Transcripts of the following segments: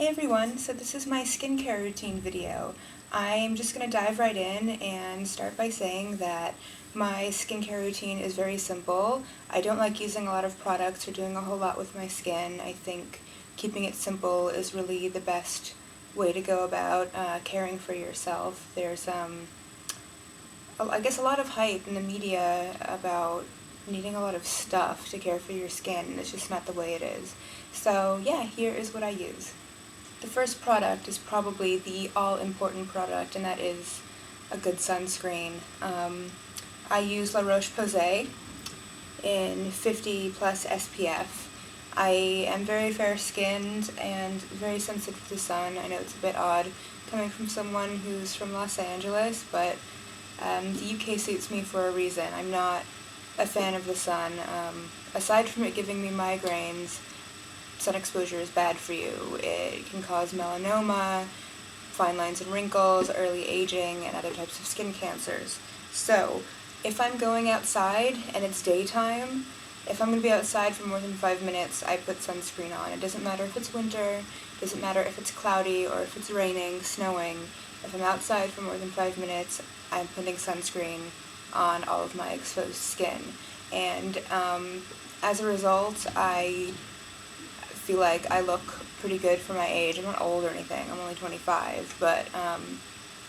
Hey everyone, so this is my skincare routine video. I'm just going to dive right in and start by saying that my skincare routine is very simple. I don't like using a lot of products or doing a whole lot with my skin. I think keeping it simple is really the best way to go about caring for yourself. There's, I guess, a lot of hype in the media about needing a lot of stuff to care for your skin, and it's just not the way it is. So yeah, here is what I use. The first product is probably the all-important product, and that is a good sunscreen. I use La Roche-Posay in 50 plus SPF. I am very fair-skinned and very sensitive to the sun. I know it's a bit odd coming from someone who's from Los Angeles, but the UK suits me for a reason. I'm not a fan of the sun. Aside from it giving me migraines, sun exposure is bad for you. It can cause melanoma, fine lines and wrinkles, early aging, and other types of skin cancers. So, if I'm going outside and it's daytime, if I'm going to be outside for more than 5 minutes, I put sunscreen on. It doesn't matter if it's winter, it doesn't matter if it's cloudy or if it's raining, snowing. If I'm outside for more than 5 minutes, I'm putting sunscreen on all of my exposed skin. And as a result, I feel like I look pretty good for my age. I'm not old or anything, I'm only 25, but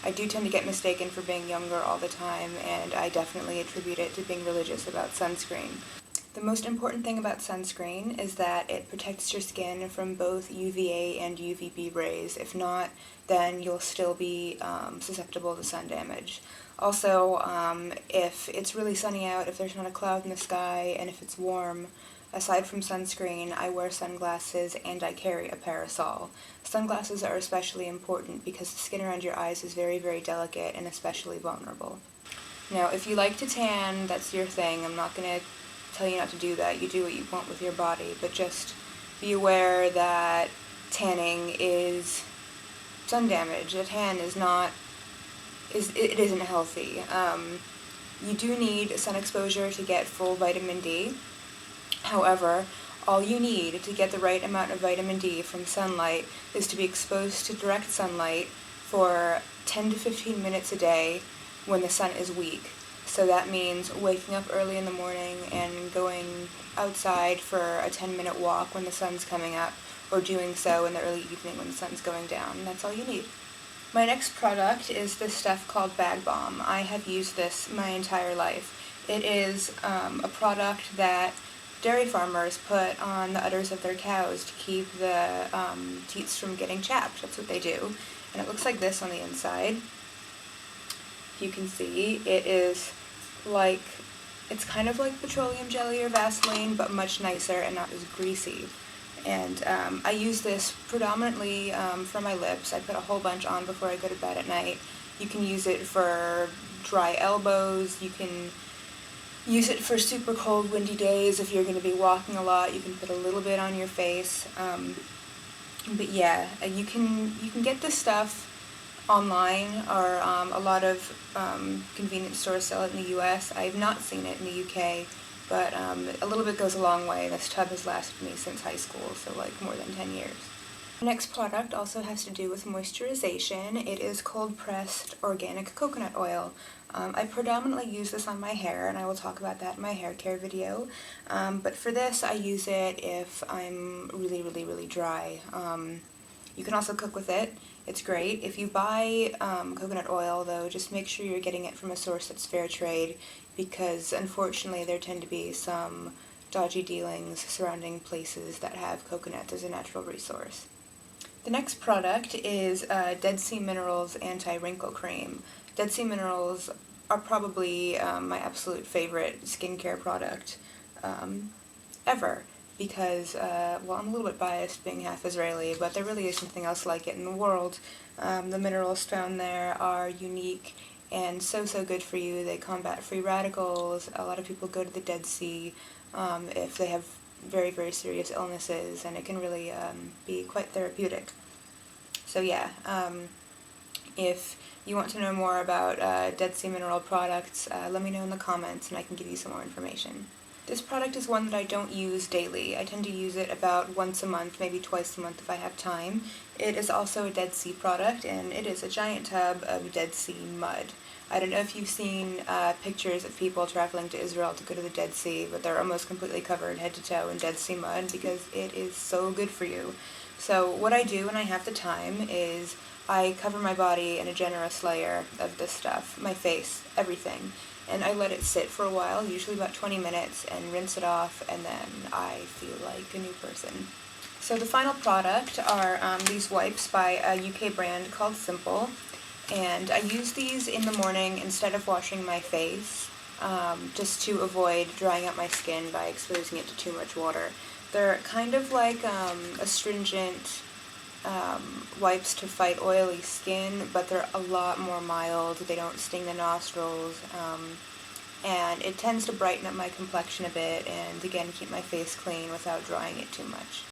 I do tend to get mistaken for being younger all the time, and I definitely attribute it to being religious about sunscreen. The most important thing about sunscreen is that it protects your skin from both UVA and UVB rays. If not, then you'll still be susceptible to sun damage. Also, if it's really sunny out, if there's not a cloud in the sky, and if it's warm, aside from sunscreen, I wear sunglasses and I carry a parasol. Sunglasses are especially important because the skin around your eyes is very, very delicate and especially vulnerable. Now, if you like to tan, that's your thing. I'm not going to tell you not to do that. You do what you want with your body, but just be aware that tanning is sun damage. A tan is not, it isn't healthy. You do need sun exposure to get full vitamin D. However, all you need to get the right amount of vitamin D from sunlight is to be exposed to direct sunlight for 10 to 15 minutes a day when the sun is weak. So that means waking up early in the morning and going outside for a 10-minute walk when the sun's coming up, or doing so in the early evening when the sun's going down. That's all you need. My next product is this stuff called Bag Balm. I have used this my entire life. It is a product that dairy farmers put on the udders of their cows to keep the teats from getting chapped. That's what they do. And it looks like this on the inside. You can see it is like, it's kind of like petroleum jelly or Vaseline, but much nicer and not as greasy. And I use this predominantly for my lips. I put a whole bunch on before I go to bed at night. You can use it for dry elbows. You can use it for super cold, windy days. If you're going to be walking a lot, you can put a little bit on your face. But yeah, you can get this stuff online, or a lot of convenience stores sell it in the US. I have not seen it in the UK, but a little bit goes a long way. This tub has lasted me since high school, so like more than 10 years. The next product also has to do with moisturization. It is cold-pressed organic coconut oil. I predominantly use this on my hair, and I will talk about that in my hair care video. But for this, I use it if I'm really, really, really dry. You can also cook with it. It's great. If you buy coconut oil, though, just make sure you're getting it from a source that's fair trade, because unfortunately there tend to be some dodgy dealings surrounding places that have coconut as a natural resource. The next product is Dead Sea Minerals Anti-Wrinkle Cream. Dead Sea Minerals are probably my absolute favorite skincare product ever, because, well, I'm a little bit biased being half Israeli, but there really is nothing else like it in the world. The minerals found there are unique and so good for you. They combat free radicals. A lot of people go to the Dead Sea if they have very, very serious illnesses, and it can really be quite therapeutic. So yeah, if you want to know more about Dead Sea Mineral products, let me know in the comments and I can give you some more information. This product is one that I don't use daily. I tend to use it about once a month, maybe twice a month if I have time. It is also a Dead Sea product, and it is a giant tub of Dead Sea mud. I don't know if you've seen pictures of people traveling to Israel to go to the Dead Sea, but they're almost completely covered head to toe in Dead Sea mud because it is so good for you. So what I do when I have the time is I cover my body in a generous layer of this stuff, my face, everything, and I let it sit for a while, usually about 20 minutes, and rinse it off, and then I feel like a new person. So the final product are these wipes by a UK brand called Simple, and I use these in the morning instead of washing my face, just to avoid drying out my skin by exposing it to too much water. They're kind of like astringent wipes to fight oily skin, but they're a lot more mild. They don't sting the nostrils, and it tends to brighten up my complexion a bit and again keep my face clean without drying it too much.